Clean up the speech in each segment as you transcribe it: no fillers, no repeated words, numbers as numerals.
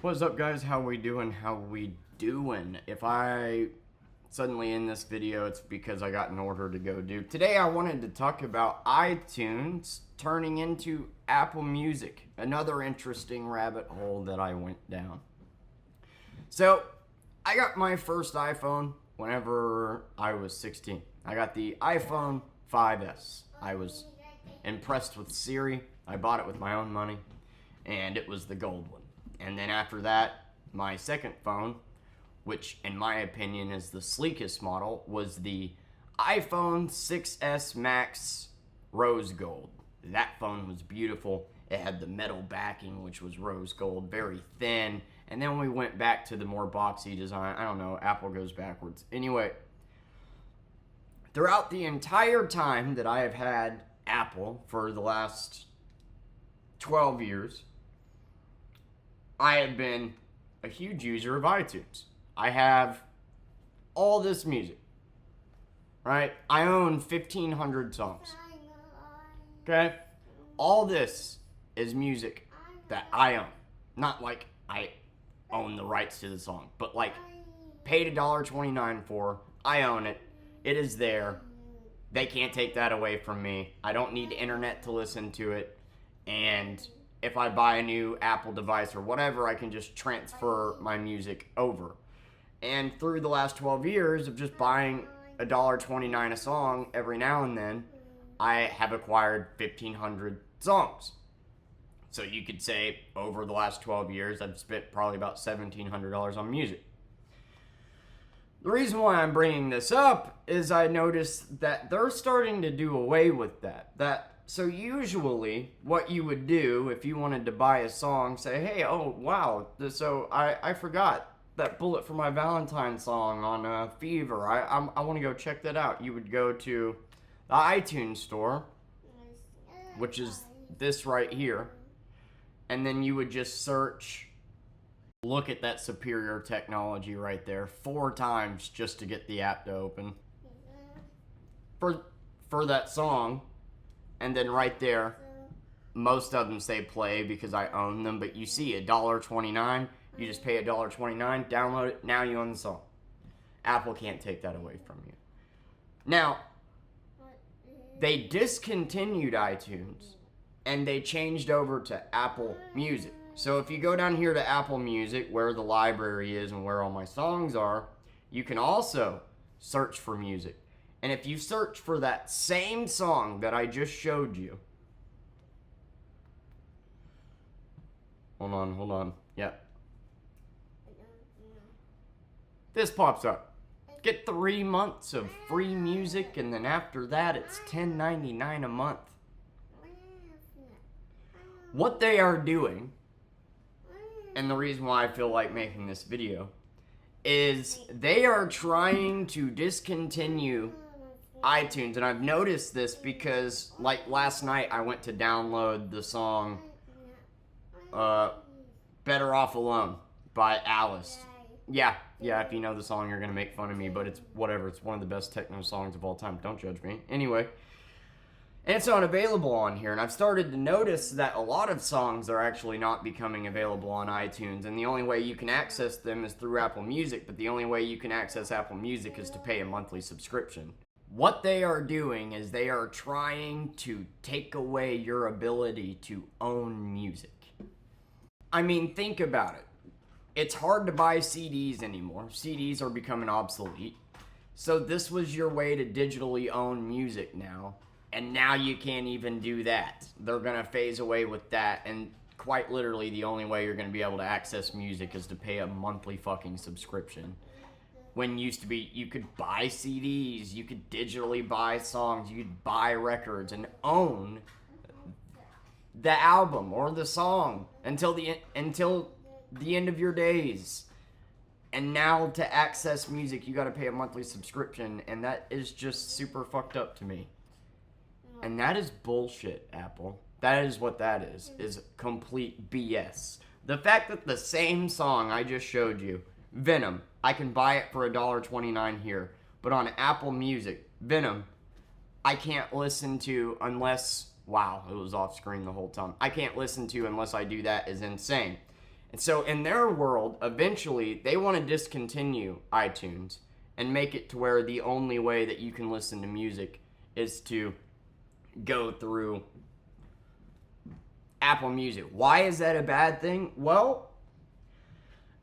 What's up, guys? How we doing? If I suddenly end this video, it's because I got an order to go do. Today I wanted to talk about iTunes turning into Apple Music. Another interesting rabbit hole that I went down. So, I got my first iPhone whenever I was 16. I got the iPhone 5S. I was impressed with Siri. I bought it with my own money, and it was the gold one. And then after that, my second phone, which in my opinion is the sleekest model, was the iPhone 6S Max Rose Gold. That phone was beautiful. It had the metal backing, which was rose gold, very thin. And then we went back to the more boxy design. I don't know, Apple goes backwards. Anyway, throughout the entire time that I have had Apple for the last 12 years, I have been a huge user of iTunes. I have all this music, right? I own 1,500 songs, okay? All this is music that I own. Not like I own the rights to the song, but like paid $1.29 for. I own it. It is there. They can't take that away from me. I don't need internet to listen to it. And if I buy a new Apple device or whatever, I can just transfer my music over. And through the last 12 years of just buying $1.29 a song every now and then, I have acquired 1,500 songs. So you could say over the last 12 years, I've spent probably about $1,700 on music. The reason why I'm bringing this up is I noticed that they're starting to do away with that. So usually what you would do if you wanted to buy a song, say, hey, oh, wow, so I forgot that Bullet for My Valentine song on Fever. I want to go check that out. You would go to the iTunes store, which is this right here, and then you would just search, look at that superior technology right there 4 times just to get the app to open for that song. And then right there, most of them say play because I own them, but you see $1.29, you just pay $1.29, download it, now you own the song. Apple can't take that away from you. Now, they discontinued iTunes and they changed over to Apple Music. So if you go down here to Apple Music, where the library is and where all my songs are, you can also search for music. And if you search for that same song that I just showed you, hold on, yep. This pops up. Get 3 months of free music, and then after that, it's $10.99 a month. What they are doing, and the reason why I feel like making this video, is they are trying to discontinue iTunes. And I've noticed this because, like, last night I went to download the song Better Off Alone by Alice. Yeah, if you know the song, you're going to make fun of me, but it's whatever. It's one of the best techno songs of all time. Don't judge me. Anyway, and it's not available on here. And I've started to notice that a lot of songs are actually not becoming available on iTunes. And the only way you can access them is through Apple Music. But the only way you can access Apple Music is to pay a monthly subscription. What they are doing is they are trying to take away your ability to own music. I mean, think about it. It's hard to buy CDs anymore. CDs are becoming obsolete. So this was your way to digitally own music now. And now you can't even do that. They're going to phase away with that. And quite literally, the only way you're going to be able to access music is to pay a monthly fucking subscription. When used to be, you could buy CDs, you could digitally buy songs, you could buy records and own the album or the song until the end of your days. And now to access music, you got to pay a monthly subscription, and that is just super fucked up to me. And that is bullshit, Apple. That is what that is complete BS. The fact that the same song I just showed you, Venom, I can buy it for $1.29 here, but on Apple Music, Venom, I can't listen to unless, wow, it was off screen the whole time. I can't listen to unless I do that is insane. And so in their world, eventually they want to discontinue iTunes and make it to where the only way that you can listen to music is to go through Apple Music. Why is that a bad thing? Well,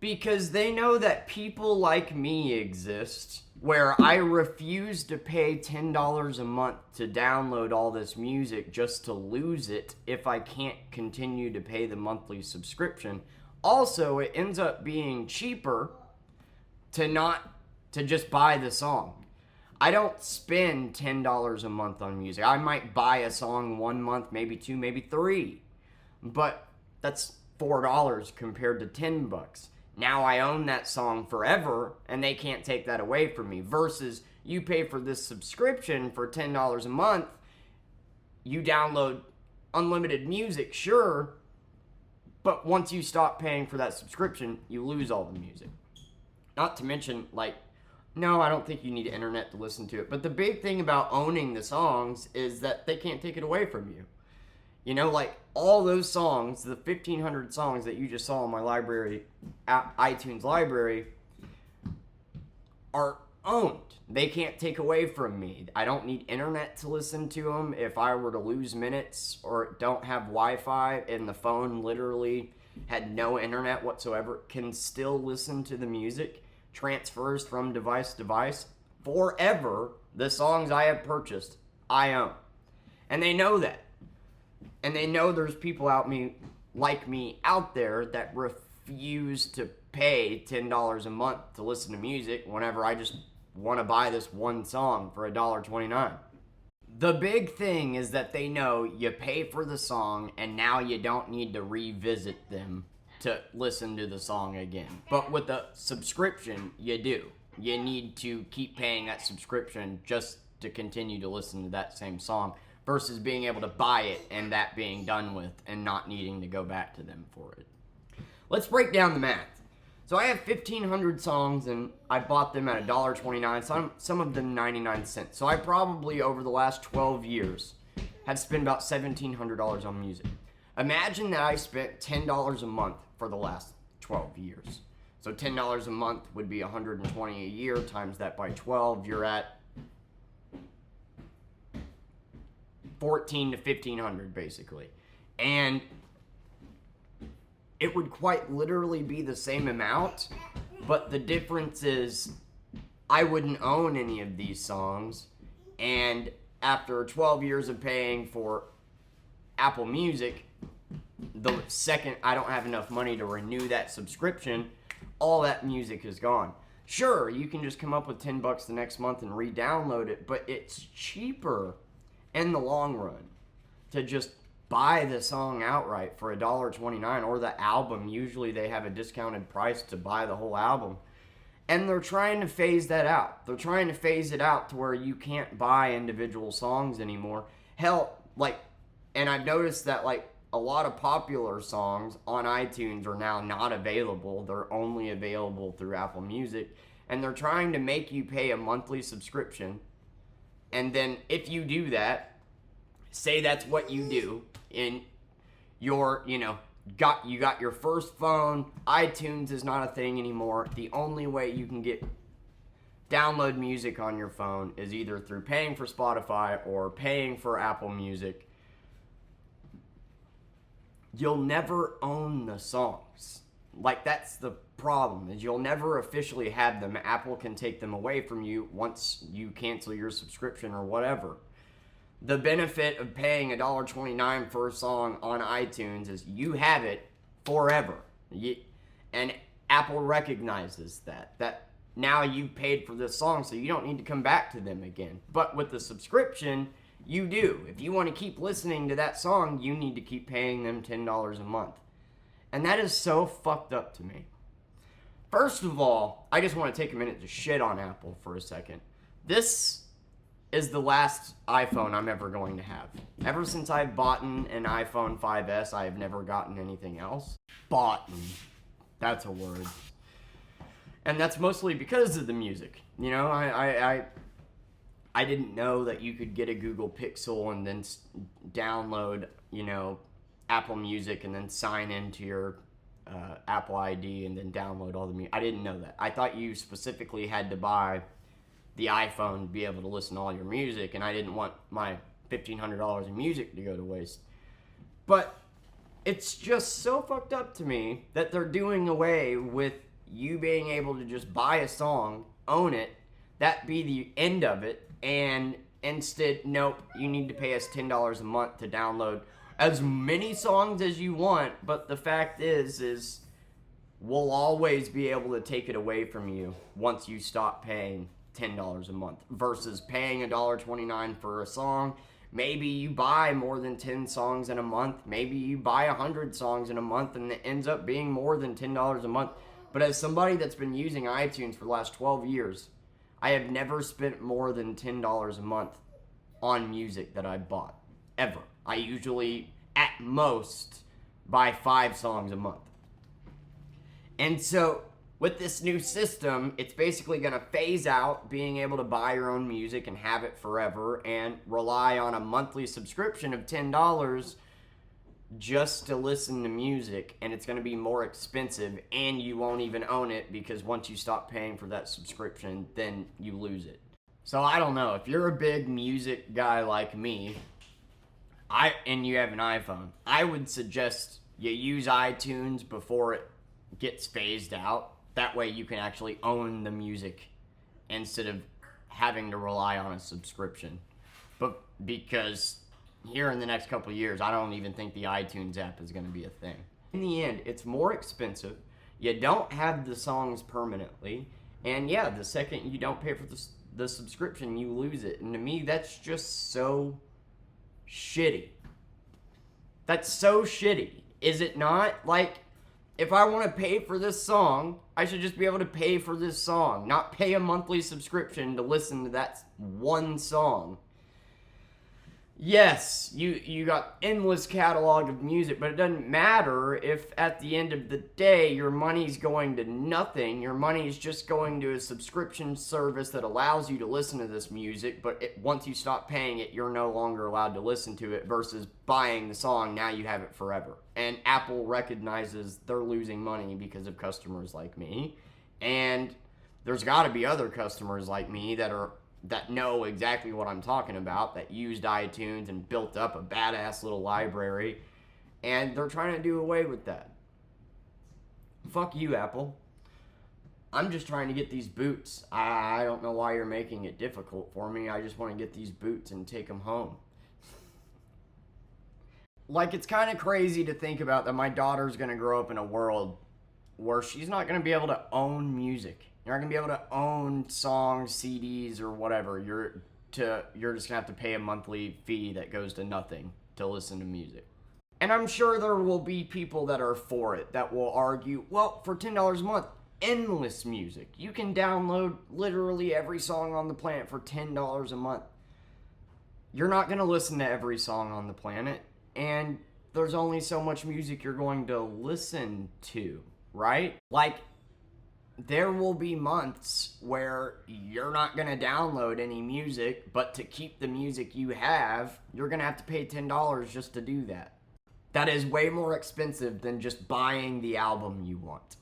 because they know that people like me exist, where I refuse to pay $10 a month to download all this music just to lose it if I can't continue to pay the monthly subscription. Also, it ends up being cheaper to just buy the song. I don't spend $10 a month on music. I might buy a song 1 month, maybe 2, maybe 3. But that's $4 compared to $10. Now I own that song forever, and they can't take that away from me. Versus you pay for this subscription for $10 a month, you download unlimited music, sure, but once you stop paying for that subscription, you lose all the music. Not to mention, no, I don't think you need internet to listen to it. But the big thing about owning the songs is that they can't take it away from you. All those songs, the 1,500 songs that you just saw in my library, iTunes library, are owned. They can't take away from me. I don't need internet to listen to them. If I were to lose minutes or don't have Wi-Fi and the phone literally had no internet whatsoever, can still listen to the music, transfers from device to device forever. The songs I have purchased, I own. And they know that. And they know there's people like me out there that refuse to pay $10 a month to listen to music whenever I just want to buy this one song for $1.29. The big thing is that they know you pay for the song and now you don't need to revisit them to listen to the song again. But with a subscription, you do. You need to keep paying that subscription just to continue to listen to that same song, versus being able to buy it and that being done with and not needing to go back to them for it. Let's break down the math. So I have 1,500 songs and I bought them at $1.29, some of them 99 cents. So I probably, over the last 12 years, have spent about $1,700 on music. Imagine that I spent $10 a month for the last 12 years. So $10 a month would be $120 a year, times that by 12, you're at $1,400 to $1,500 basically. And it would quite literally be the same amount, but the difference is I wouldn't own any of these songs, and after 12 years of paying for Apple Music, the second I don't have enough money to renew that subscription, all that music is gone. Sure, you can just come up with $10 the next month and re-download it, but it's cheaper in the long run to just buy the song outright for $1.29, or the album. Usually they have a discounted price to buy the whole album. And they're trying to phase that out. They're trying to phase it out to where you can't buy individual songs anymore. Hell, and I've noticed that a lot of popular songs on iTunes are now not available. They're only available through Apple Music. And they're trying to make you pay a monthly subscription. And then if you do that, say that's what you do, and you got your first phone, iTunes is not a thing anymore. The only way you can download music on your phone is either through paying for Spotify or paying for Apple Music. You'll never own the songs. That's the problem, is you'll never officially have them. Apple can take them away from you once you cancel your subscription or whatever. The benefit of paying $1.29 for a song on iTunes is you have it forever. And Apple recognizes that now you've paid for this song, so you don't need to come back to them again. But with the subscription, you do. If you want to keep listening to that song, you need to keep paying them $10 a month. And that is so fucked up to me. First of all, I just want to take a minute to shit on Apple for a second. This is the last iPhone I'm ever going to have. Ever since I've bought an iPhone 5S, I have never gotten anything else. Bought. That's a word. And that's mostly because of the music. I didn't know that you could get a Google Pixel and then download, Apple Music and then sign into your Apple ID and then download all the music. I didn't know that. I thought you specifically had to buy the iPhone to be able to listen to all your music, and I didn't want my $1,500 in music to go to waste. But it's just so fucked up to me that they're doing away with you being able to just buy a song, own it, that be the end of it, and instead, nope, you need to pay us $10 a month to download as many songs as you want, but the fact is we'll always be able to take it away from you once you stop paying $10 a month versus paying $1.29 for a song. Maybe you buy more than 10 songs in a month. Maybe you buy 100 songs in a month and it ends up being more than $10 a month. But as somebody that's been using iTunes for the last 12 years, I have never spent more than $10 a month on music that I bought, ever. I usually, at most, buy 5 songs a month. And so, with this new system, it's basically going to phase out being able to buy your own music and have it forever and rely on a monthly subscription of $10 just to listen to music, and it's going to be more expensive, and you won't even own it because once you stop paying for that subscription, then you lose it. So I don't know, if you're a big music guy like me, and you have an iPhone, I would suggest you use iTunes before it gets phased out. That way you can actually own the music instead of having to rely on a subscription. But because here in the next couple of years, I don't even think the iTunes app is going to be a thing. In the end, it's more expensive. You don't have the songs permanently. And yeah, the second you don't pay for the subscription, you lose it. And to me, that's just so shitty. That's so shitty. Is it not? Like, if I want to pay for this song, I should just be able to pay for this song, not pay a monthly subscription to listen to that one song. Yes, you got endless catalog of music, but it doesn't matter if at the end of the day your money's going to nothing. Your money's just going to a subscription service that allows you to listen to this music, but once you stop paying it, you're no longer allowed to listen to it versus buying the song, now you have it forever. And Apple recognizes they're losing money because of customers like me, and there's got to be other customers like me that know exactly what I'm talking about, that used iTunes and built up a badass little library, and they're trying to do away with that. Fuck you, Apple. I'm just trying to get these boots. I don't know why you're making it difficult for me. I just want to get these boots and take them home. Like, it's kind of crazy to think about that my daughter's going to grow up in a world where she's not going to be able to own music. You're not going to be able to own songs, CDs, or whatever. You're just going to have to pay a monthly fee that goes to nothing to listen to music. And I'm sure there will be people that are for it that will argue, well, for $10 a month, endless music. You can download literally every song on the planet for $10 a month. You're not going to listen to every song on the planet, and there's only so much music you're going to listen to, right? Like, there will be months where you're not going to download any music, but to keep the music you have, you're going to have to pay $10 just to do that. That is way more expensive than just buying the album you want.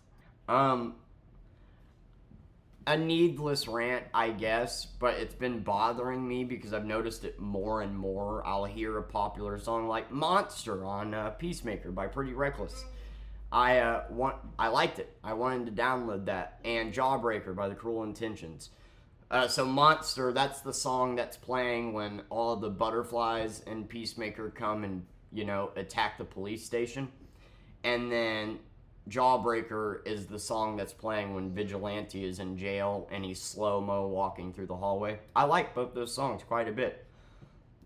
A needless rant, I guess, but it's been bothering me because I've noticed it more and more. I'll hear a popular song like Monster on Peacemaker by Pretty Reckless. I liked it. I wanted to download that. And Jawbreaker by The Cruel Intentions. So Monster, that's the song that's playing when all the butterflies in Peacemaker come and, attack the police station. And then Jawbreaker is the song that's playing when Vigilante is in jail and he's slow-mo walking through the hallway. I like both those songs quite a bit.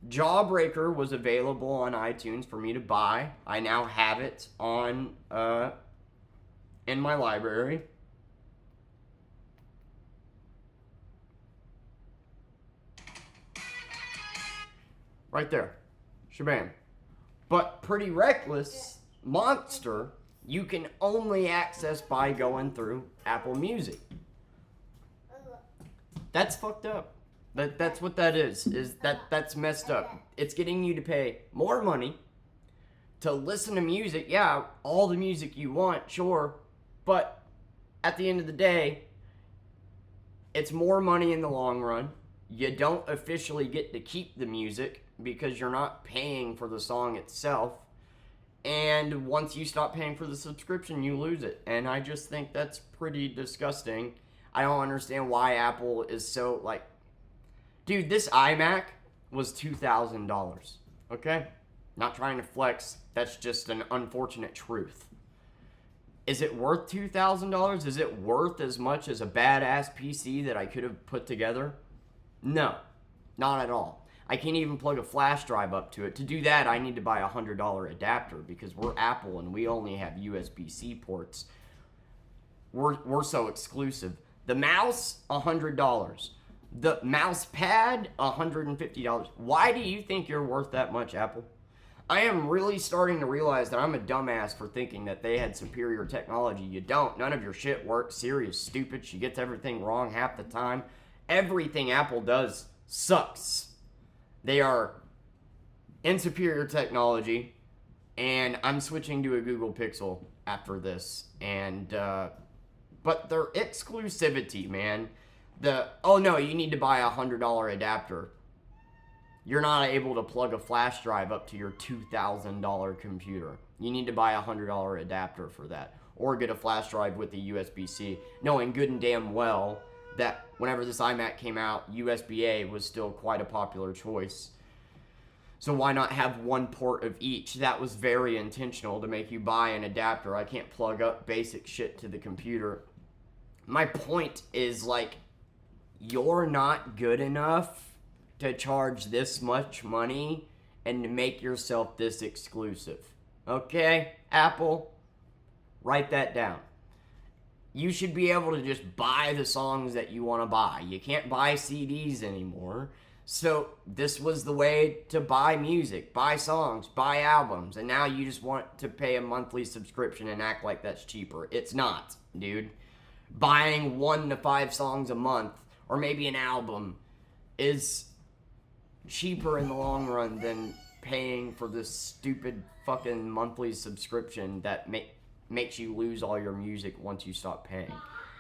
Jawbreaker was available on iTunes for me to buy. I now have it on in my library. Right there. Shabam. But Pretty Reckless, Monster, you can only access by going through Apple Music. That's fucked up. That's what that is that's messed up. It's getting you to pay more money to listen to music, yeah, all the music you want, sure, but at the end of the day, it's more money in the long run. You don't officially get to keep the music because you're not paying for the song itself. And once you stop paying for the subscription, you lose it. And I just think that's pretty disgusting. I don't understand why Apple is so like, dude, this iMac was $2,000. Okay? Not trying to flex. That's just an unfortunate truth. Is it worth $2,000? Is it worth as much as a badass PC that I could have put together? No, not at all. I can't even plug a flash drive up to it. To do that, I need to buy a $100 adapter because we're Apple and we only have USB-C ports. We're so exclusive. The mouse, $100. The mouse pad, $150. Why do you think you're worth that much, Apple? I am really starting to realize that I'm a dumbass for thinking that they had superior technology. You don't. None of your shit works. Siri is stupid. She gets everything wrong half the time. Everything Apple does sucks. They are in superior technology, and I'm switching to a Google Pixel after this. And but their exclusivity, man. Oh no, you need to buy a $100 adapter. You're not able to plug a flash drive up to your $2,000 computer. You need to buy a $100 adapter for that. Or get a flash drive with the USB-C. Knowing good and damn well that whenever this iMac came out, USB-A was still quite a popular choice. So why not have one port of each? That was very intentional to make you buy an adapter. I can't plug up basic shit to the computer. My point is, like, you're not good enough to charge this much money and to make yourself this exclusive. Okay, Apple, write that down. You should be able to just buy the songs that you want to buy. You can't buy CDs anymore. So this was the way to buy music, buy songs, buy albums. And now you just want to pay a monthly subscription and act like that's cheaper. It's not, dude. Buying 1 to 5 songs a month, or maybe an album, is cheaper in the long run than paying for this stupid fucking monthly subscription that makes you lose all your music once you stop paying.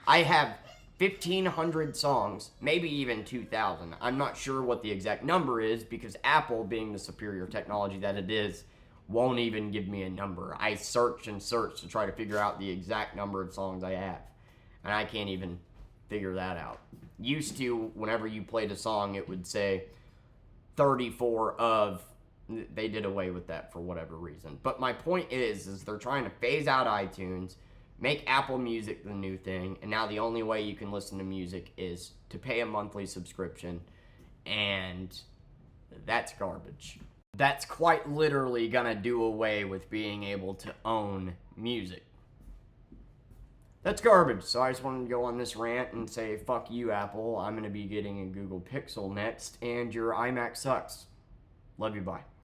I have 1,500 songs, maybe even 2,000. I'm not sure what the exact number is because Apple, being the superior technology that it is, won't even give me a number. I search and search to try to figure out the exact number of songs I have, and I can't even figure that out. Used to, whenever you played a song, it would say 34 of. They did away with that for whatever reason. But my point is they're trying to phase out iTunes, make Apple Music the new thing, and now the only way you can listen to music is to pay a monthly subscription, and that's garbage. That's quite literally gonna do away with being able to own music. That's garbage. So I just wanted to go on this rant and say, fuck you, Apple. I'm going to be getting a Google Pixel next, and your iMac sucks. Love you, bye.